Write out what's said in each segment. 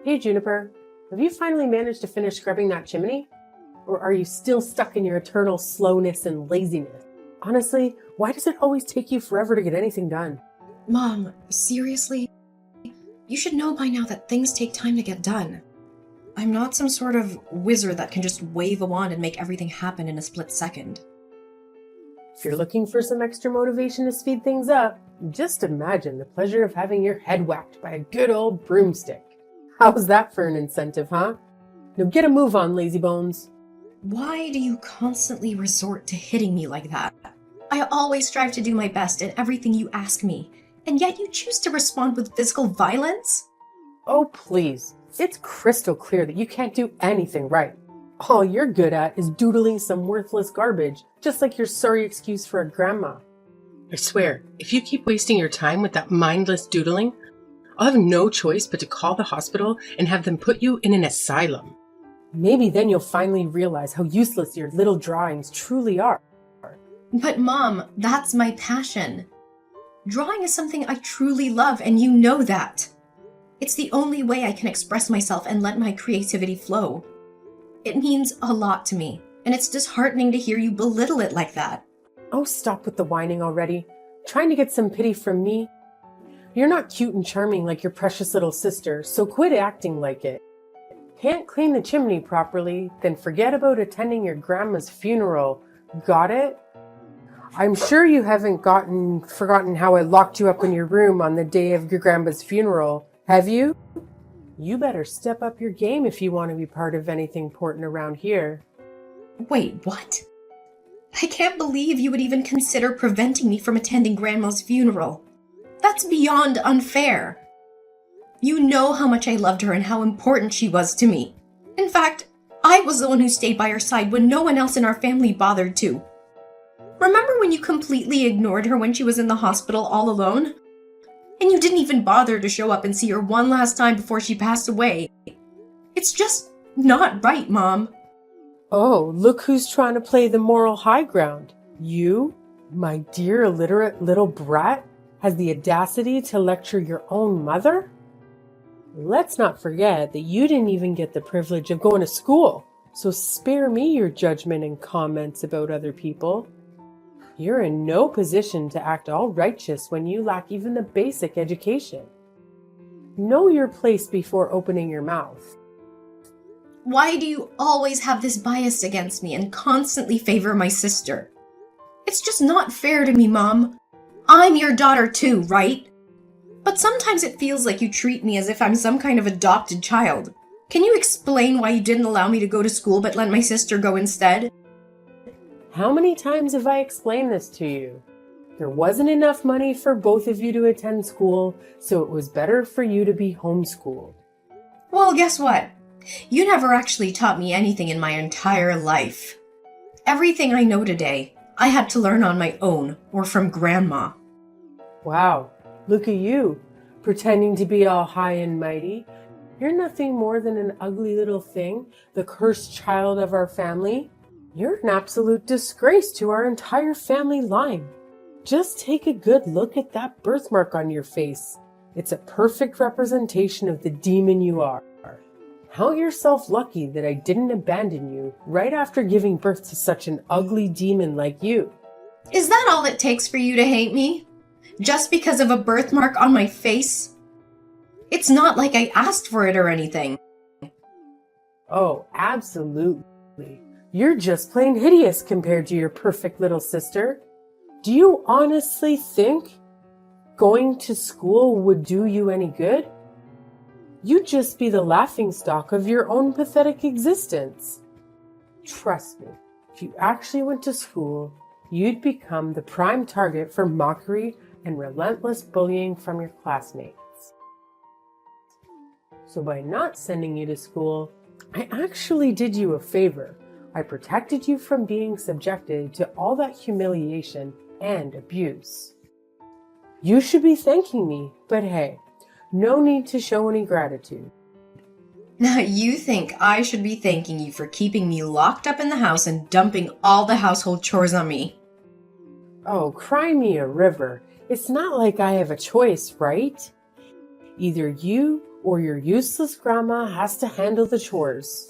Hey Juniper, have you finally managed to finish scrubbing that chimney? Or are you still stuck in your eternal slowness and laziness? Honestly, why does it always take you forever to get anything done? Mom, seriously? You should know by now that things take time to get done. I'm not some sort of wizard that can just wave a wand and make everything happen in a split second. If you're looking for some extra motivation to speed things up, just imagine the pleasure of having your head whacked by a good old broomstick. How's that for an incentive, huh? Now get a move on, lazy bones. Why do you constantly resort to hitting me like that? I always strive to do my best in everything you ask me, and yet you choose to respond with physical violence? Oh, please. It's crystal clear that you can't do anything right. All you're good at is doodling some worthless garbage, just like your sorry excuse for a grandma. I swear, if you keep wasting your time with that mindless doodling, I'll have no choice but to call the hospital and have them put you in an asylum. Maybe then you'll finally realize how useless your little drawings truly are. But Mom, that's my passion. Drawing is something I truly love, and you know that. It's the only way I can express myself and let my creativity flow. It means a lot to me, and it's disheartening to hear you belittle it like that. Oh, stop with the whining already. Trying to get some pity from me? You're not cute and charming like your precious little sister, so quit acting like it. Can't clean the chimney properly, then forget about attending your grandma's funeral. Got it? I'm sure you haven't forgotten how I locked you up in your room on the day of your grandma's funeral, have you? You better step up your game if you want to be part of anything important around here. Wait, what? I can't believe you would even consider preventing me from attending Grandma's funeral. That's beyond unfair. You know how much I loved her and how important she was to me. In fact, I was the one who stayed by her side when no one else in our family bothered to. Remember when you completely ignored her when she was in the hospital all alone? And you didn't even bother to show up and see her one last time before she passed away. It's just not right, Mom. Oh, look who's trying to play the moral high ground. You, my dear illiterate little brat, has the audacity to lecture your own mother? Let's not forget that you didn't even get the privilege of going to school, so spare me your judgment and comments about other people. You're in no position to act all righteous when you lack even the basic education. Know your place before opening your mouth. Why do you always have this bias against me and constantly favor my sister? It's just not fair to me, Mom. I'm your daughter too, right? But sometimes it feels like you treat me as if I'm some kind of adopted child. Can you explain why you didn't allow me to go to school but let my sister go instead? How many times have I explained this to you? There wasn't enough money for both of you to attend school, so it was better for you to be homeschooled. Well, guess what? You never actually taught me anything in my entire life. Everything I know today, I had to learn on my own or from Grandma. Wow, look at you, pretending to be all high and mighty. You're nothing more than an ugly little thing, the cursed child of our family. You're an absolute disgrace to our entire family line. Just take a good look at that birthmark on your face. It's a perfect representation of the demon you are. Count yourself lucky that I didn't abandon you right after giving birth to such an ugly demon like you. Is that all it takes for you to hate me? Just because of a birthmark on my face? It's not like I asked for it or anything. Oh, absolutely. You're just plain hideous compared to your perfect little sister. Do you honestly think going to school would do you any good? You'd just be the laughingstock of your own pathetic existence. Trust me, if you actually went to school, you'd become the prime target for mockery and relentless bullying from your classmates. So by not sending you to school, I actually did you a favor. I protected you from being subjected to all that humiliation and abuse. You should be thanking me, but hey, no need to show any gratitude. Now you think I should be thanking you for keeping me locked up in the house and dumping all the household chores on me. Oh, cry me a river. It's not like I have a choice, right? Either you or your useless grandma has to handle the chores.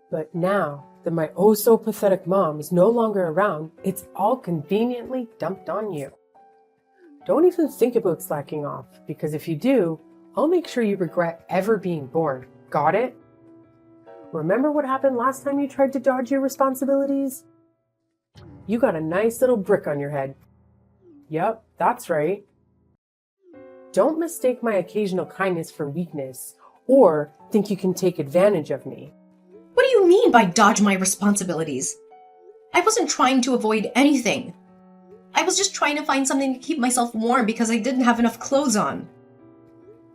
But now that my oh-so-pathetic mom is no longer around, it's all conveniently dumped on you. Don't even think about slacking off, because if you do, I'll make sure you regret ever being born. Got it? Remember what happened last time you tried to dodge your responsibilities? You got a nice little brick on your head. Yep, that's right. Don't mistake my occasional kindness for weakness, or think you can take advantage of me. What do you mean by dodge my responsibilities? I wasn't trying to avoid anything. I was just trying to find something to keep myself warm because I didn't have enough clothes on.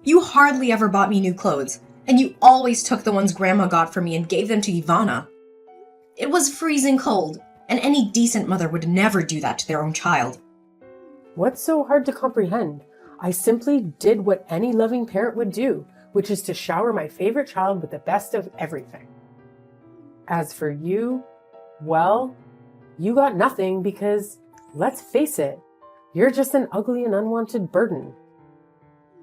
You hardly ever bought me new clothes, and you always took the ones Grandma got for me and gave them to Ivana. It was freezing cold, and any decent mother would never do that to their own child. What's so hard to comprehend? I simply did what any loving parent would do, which is to shower my favorite child with the best of everything. As for you, well, you got nothing because, let's face it, you're just an ugly and unwanted burden.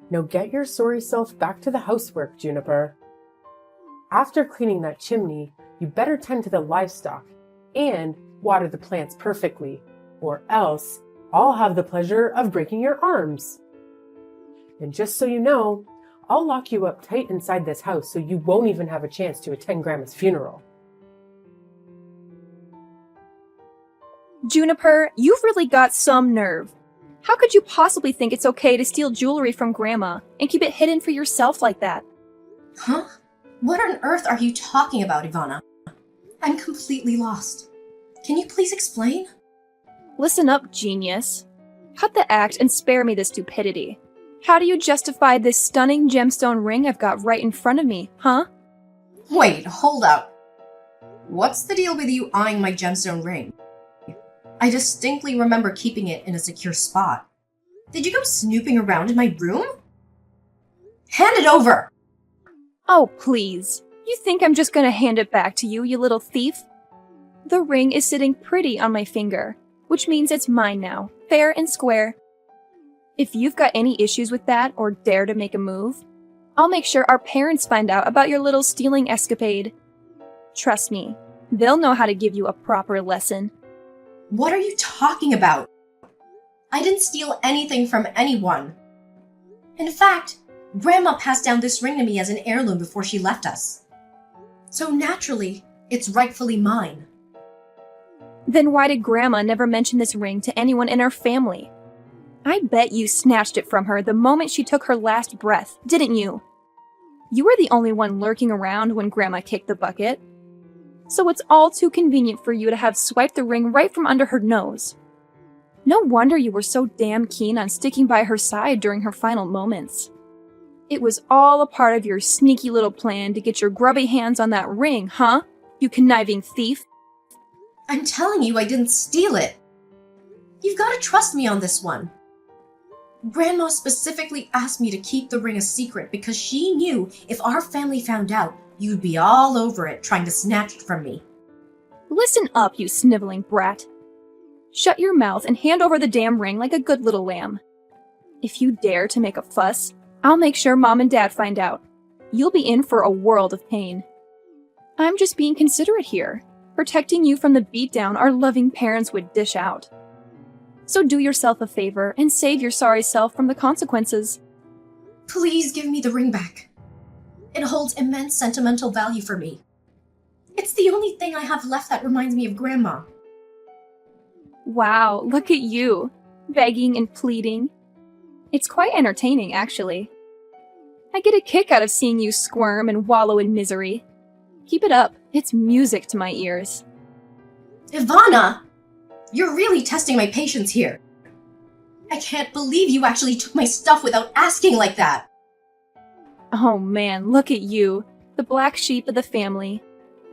Now get your sorry self back to the housework, Juniper. After cleaning that chimney, you better tend to the livestock and water the plants perfectly, or else I'll have the pleasure of breaking your arms. And just so you know, I'll lock you up tight inside this house so you won't even have a chance to attend Grandma's funeral. Juniper, you've really got some nerve. How could you possibly think it's okay to steal jewelry from Grandma and keep it hidden for yourself like that? Huh? What on earth are you talking about, Ivana? I'm completely lost. Can you please explain? Listen up, genius. Cut the act and spare me the stupidity. How do you justify this stunning gemstone ring I've got right in front of me, huh? Wait, hold up. What's the deal with you eyeing my gemstone ring? I distinctly remember keeping it in a secure spot. Did you go snooping around in my room? Hand it over! Oh, please. You think I'm just gonna hand it back to you, you little thief? The ring is sitting pretty on my finger, which means it's mine now, fair and square. If you've got any issues with that or dare to make a move, I'll make sure our parents find out about your little stealing escapade. Trust me, they'll know how to give you a proper lesson. What are you talking about? I didn't steal anything from anyone. In fact, Grandma passed down this ring to me as an heirloom before she left us. So naturally, it's rightfully mine. Then why did Grandma never mention this ring to anyone in our family? I bet you snatched it from her the moment she took her last breath, didn't you? You were the only one lurking around when Grandma kicked the bucket. So it's all too convenient for you to have swiped the ring right from under her nose. No wonder you were so damn keen on sticking by her side during her final moments. It was all a part of your sneaky little plan to get your grubby hands on that ring, huh? You conniving thief. I'm telling you I didn't steal it. You've got to trust me on this one. Grandma specifically asked me to keep the ring a secret because she knew if our family found out, you'd be all over it trying to snatch it from me. Listen up, you sniveling brat. Shut your mouth and hand over the damn ring like a good little lamb. If you dare to make a fuss, I'll make sure Mom and Dad find out. You'll be in for a world of pain. I'm just being considerate here, protecting you from the beatdown our loving parents would dish out. So do yourself a favor and save your sorry self from the consequences. Please give me the ring back. It holds immense sentimental value for me. It's the only thing I have left that reminds me of Grandma. Wow, look at you, begging and pleading. It's quite entertaining, actually. I get a kick out of seeing you squirm and wallow in misery. Keep it up, it's music to my ears. Ivana! You're really testing my patience here. I can't believe you actually took my stuff without asking like that. Oh man, look at you, the black sheep of the family.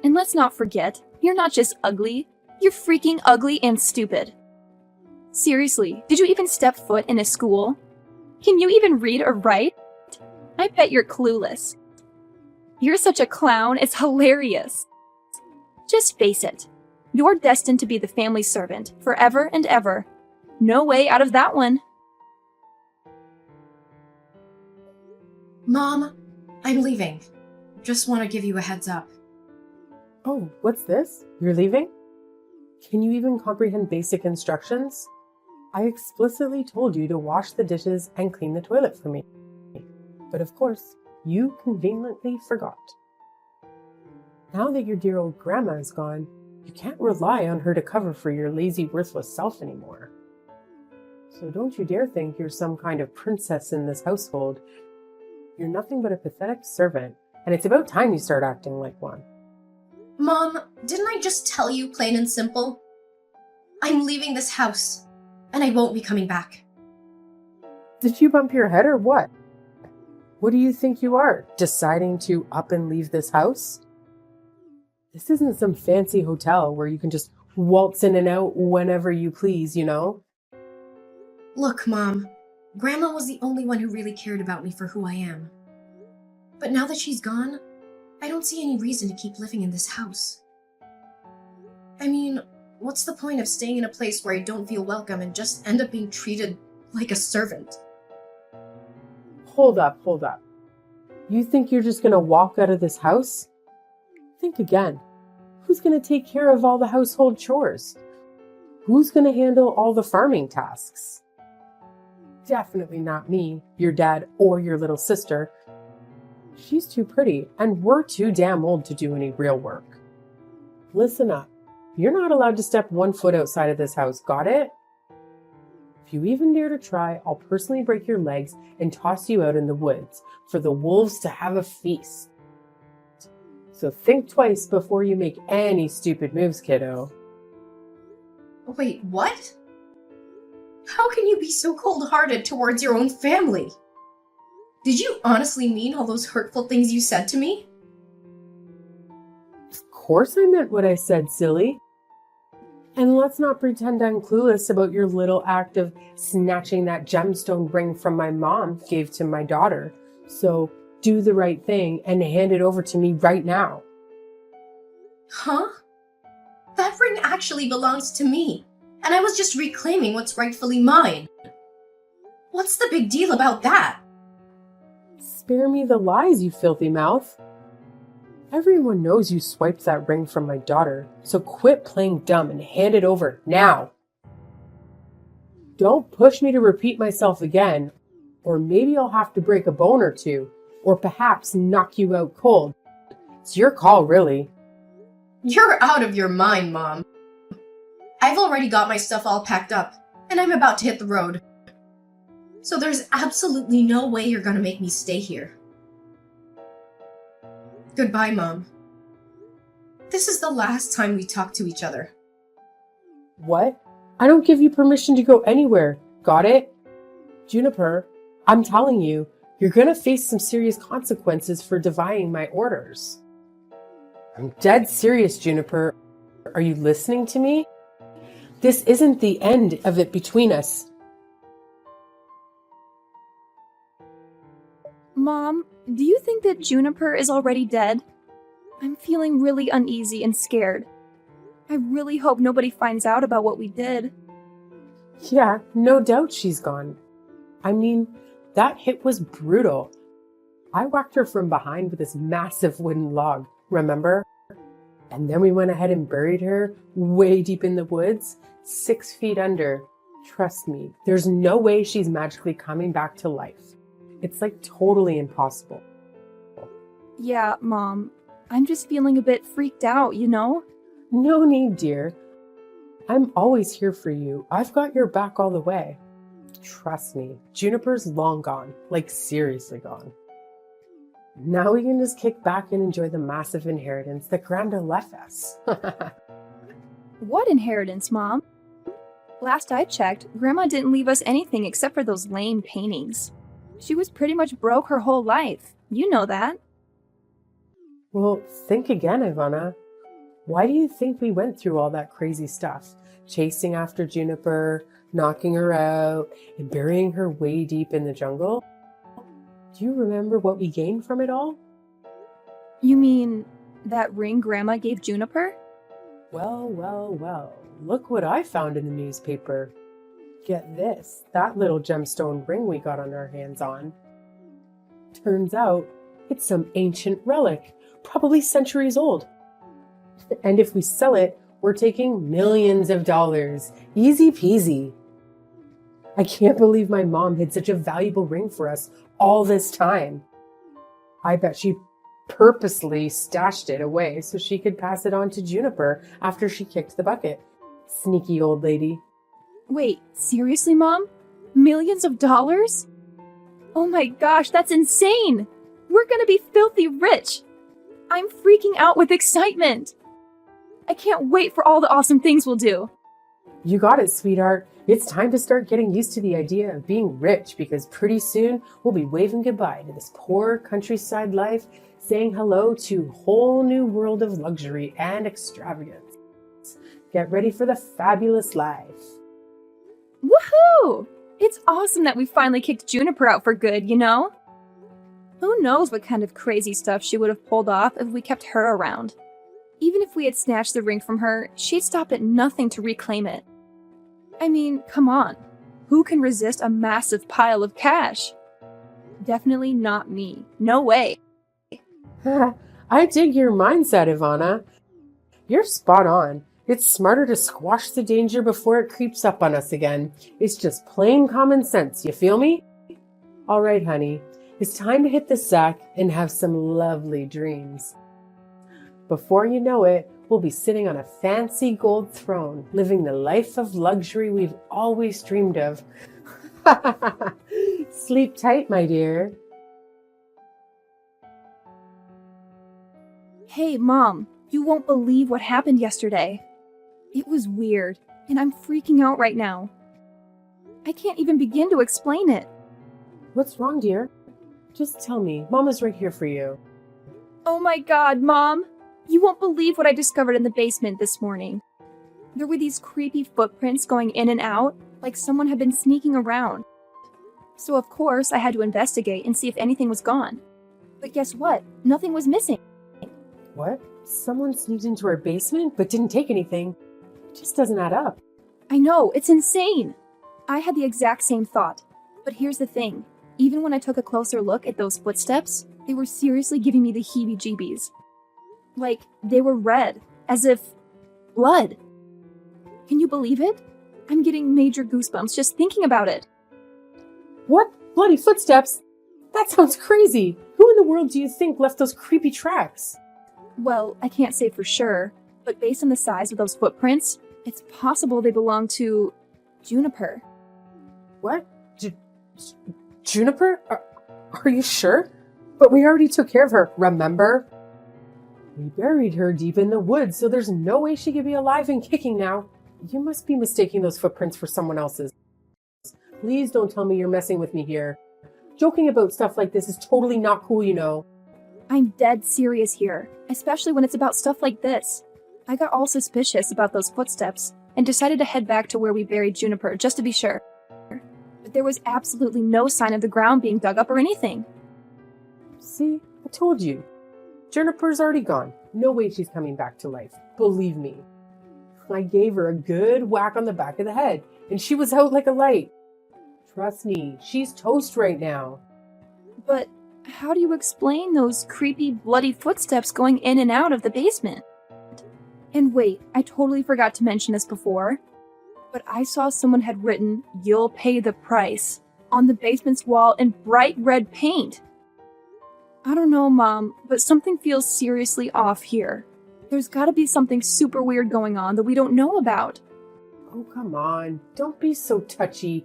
And let's not forget, you're not just ugly, you're freaking ugly and stupid. Seriously, did you even step foot in a school? Can you even read or write? I bet you're clueless. You're such a clown, it's hilarious. Just face it, you're destined to be the family servant forever and ever. No way out of that one. Mom, I'm leaving. Just want to give you a heads up. Oh, what's this? You're leaving? Can you even comprehend basic instructions? I explicitly told you to wash the dishes and clean the toilet for me. But of course, you conveniently forgot. Now that your dear old grandma is gone, you can't rely on her to cover for your lazy, worthless self anymore. So don't you dare think you're some kind of princess in this household. You're nothing but a pathetic servant, and it's about time you start acting like one. Mom, didn't I just tell you plain and simple? I'm leaving this house, and I won't be coming back. Did you bump your head or what? What do you think you are, deciding to up and leave this house? This isn't some fancy hotel where you can just waltz in and out whenever you please, you know? Look, Mom, Grandma was the only one who really cared about me for who I am. But now that she's gone, I don't see any reason to keep living in this house. I mean, what's the point of staying in a place where I don't feel welcome and just end up being treated like a servant? Hold up. You think you're just gonna walk out of this house? Think again. Who's gonna take care of all the household chores? Who's gonna handle all the farming tasks? Definitely not me, your dad, or your little sister. She's too pretty, and we're too damn old to do any real work. Listen up. You're not allowed to step 1 foot outside of this house, got it? If you even dare to try, I'll personally break your legs and toss you out in the woods for the wolves to have a feast. So think twice before you make any stupid moves, kiddo. Wait, what? How can you be so cold-hearted towards your own family? Did you honestly mean all those hurtful things you said to me? Of course I meant what I said, silly. And let's not pretend I'm clueless about your little act of snatching that gemstone ring from my mom gave to my daughter. So do the right thing and hand it over to me right now. Huh? That ring actually belongs to me, and I was just reclaiming what's rightfully mine. What's the big deal about that? Spare me the lies, you filthy mouth. Everyone knows you swiped that ring from my daughter, so quit playing dumb and hand it over now. Don't push me to repeat myself again, or maybe I'll have to break a bone or two, or perhaps knock you out cold. It's your call, really. You're out of your mind, Mom. I've already got my stuff all packed up, and I'm about to hit the road. So there's absolutely no way you're gonna make me stay here. Goodbye, Mom. This is the last time we talk to each other. What? I don't give you permission to go anywhere. Got it? Juniper, I'm telling you, you're gonna face some serious consequences for defying my orders. I'm dead serious, Juniper. Are you listening to me? This isn't the end of it between us. Mom, do you think that Juniper is already dead? I'm feeling really uneasy and scared. I really hope nobody finds out about what we did. Yeah, no doubt she's gone. I mean, that hit was brutal. I whacked her from behind with this massive wooden log, remember? And then we went ahead and buried her way deep in the woods, 6 feet under. Trust me, there's no way she's magically coming back to life. It's like totally impossible. Yeah, Mom. I'm just feeling a bit freaked out, you know? No need, dear. I'm always here for you. I've got your back all the way. Trust me, Juniper's long gone, like seriously gone. Now we can just kick back and enjoy the massive inheritance that Grandma left us. What inheritance, Mom? Last I checked, Grandma didn't leave us anything except for those lame paintings. She was pretty much broke her whole life. You know that. Well, think again, Ivana. Why do you think we went through all that crazy stuff? Chasing after Juniper, knocking her out, and burying her way deep in the jungle? Do you remember what we gained from it all? You mean that ring Grandma gave Juniper? Well. Look what I found in the newspaper. Get this, that little gemstone ring we got on our hands on. Turns out, it's some ancient relic, probably centuries old. And if we sell it, we're taking millions of dollars. Easy peasy. I can't believe my mom hid such a valuable ring for us all this time. I bet she purposely stashed it away so she could pass it on to Juniper after she kicked the bucket. Sneaky old lady. Wait, seriously, Mom? Millions of dollars? Oh my gosh, that's insane! We're gonna be filthy rich! I'm freaking out with excitement! I can't wait for all the awesome things we'll do! You got it, sweetheart. It's time to start getting used to the idea of being rich because pretty soon we'll be waving goodbye to this poor countryside life, saying hello to a whole new world of luxury and extravagance. Get ready for the fabulous life. Woohoo! It's awesome that we finally kicked Juniper out for good, you know? Who knows what kind of crazy stuff she would have pulled off if we kept her around. Even if we had snatched the ring from her, she'd stop at nothing to reclaim it. I mean, come on. Who can resist a massive pile of cash? Definitely not me. No way. I dig your mindset, Ivana. You're spot on. It's smarter to squash the danger before it creeps up on us again. It's just plain common sense, you feel me? All right, honey. It's time to hit the sack and have some lovely dreams. Before you know it, we'll be sitting on a fancy gold throne, living the life of luxury we've always dreamed of. Sleep tight, my dear. Hey, Mom, you won't believe what happened yesterday. It was weird, and I'm freaking out right now. I can't even begin to explain it. What's wrong, dear? Just tell me. Mama's right here for you. Oh my god, Mom! You won't believe what I discovered in the basement this morning. There were these creepy footprints going in and out, like someone had been sneaking around. So of course, I had to investigate and see if anything was gone. But guess what? Nothing was missing. What? Someone sneaked into our basement but didn't take anything? It just doesn't add up. I know, it's insane! I had the exact same thought. But here's the thing. Even when I took a closer look at those footsteps, they were seriously giving me the heebie-jeebies. Like, they were red, as if blood. Can you believe it? I'm getting major goosebumps just thinking about it. What? Bloody footsteps? That sounds crazy. Who in the world do you think left those creepy tracks? Well, I can't say for sure, but based on the size of those footprints, it's possible they belong to Juniper. What? Juniper? Are you sure? But we already took care of her, remember? We buried her deep in the woods, so there's no way she could be alive and kicking now. You must be mistaking those footprints for someone else's. Please don't tell me you're messing with me here. Joking about stuff like this is totally not cool, you know. I'm dead serious here, especially when it's about stuff like this. I got all suspicious about those footsteps and decided to head back to where we buried Juniper just to be sure. But there was absolutely no sign of the ground being dug up or anything. See, I told you. Juniper's already gone. No way she's coming back to life. Believe me. I gave her a good whack on the back of the head, and she was out like a light. Trust me, she's toast right now. But how do you explain those creepy, bloody footsteps going in and out of the basement? And wait, I totally forgot to mention this before, but I saw someone had written, "You'll pay the price," on the basement's wall in bright red paint. I don't know, Mom, but something feels seriously off here. There's gotta be something super weird going on that we don't know about. Oh, come on. Don't be so touchy.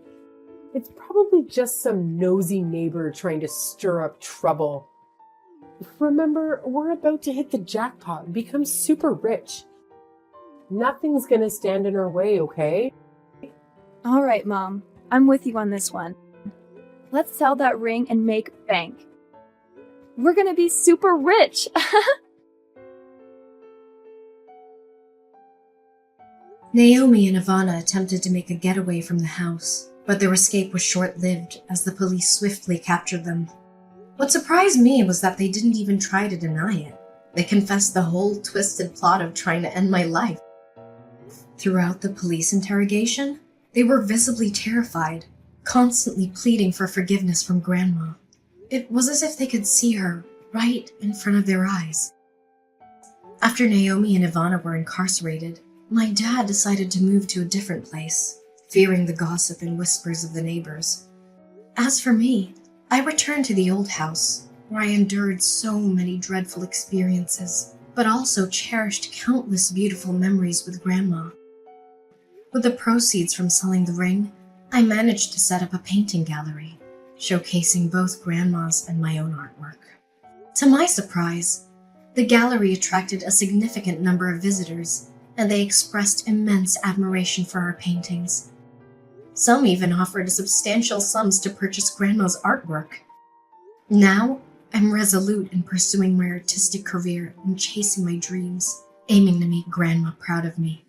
It's probably just some nosy neighbor trying to stir up trouble. Remember, we're about to hit the jackpot and become super rich. Nothing's gonna stand in our way, okay? All right, Mom. I'm with you on this one. Let's sell that ring and make bank. We're gonna be super rich! Naomi and Ivana attempted to make a getaway from the house, but their escape was short-lived as the police swiftly captured them. What surprised me was that they didn't even try to deny it. They confessed the whole twisted plot of trying to end my life. Throughout the police interrogation, they were visibly terrified, constantly pleading for forgiveness from Grandma. It was as if they could see her right in front of their eyes. After Naomi and Ivana were incarcerated, my dad decided to move to a different place, fearing the gossip and whispers of the neighbors. As for me, I returned to the old house, where I endured so many dreadful experiences, but also cherished countless beautiful memories with Grandma. With the proceeds from selling the ring, I managed to set up a painting gallery, showcasing both Grandma's and my own artwork. To my surprise, the gallery attracted a significant number of visitors, and they expressed immense admiration for our paintings. Some even offered substantial sums to purchase Grandma's artwork. Now, I'm resolute in pursuing my artistic career and chasing my dreams, aiming to make Grandma proud of me.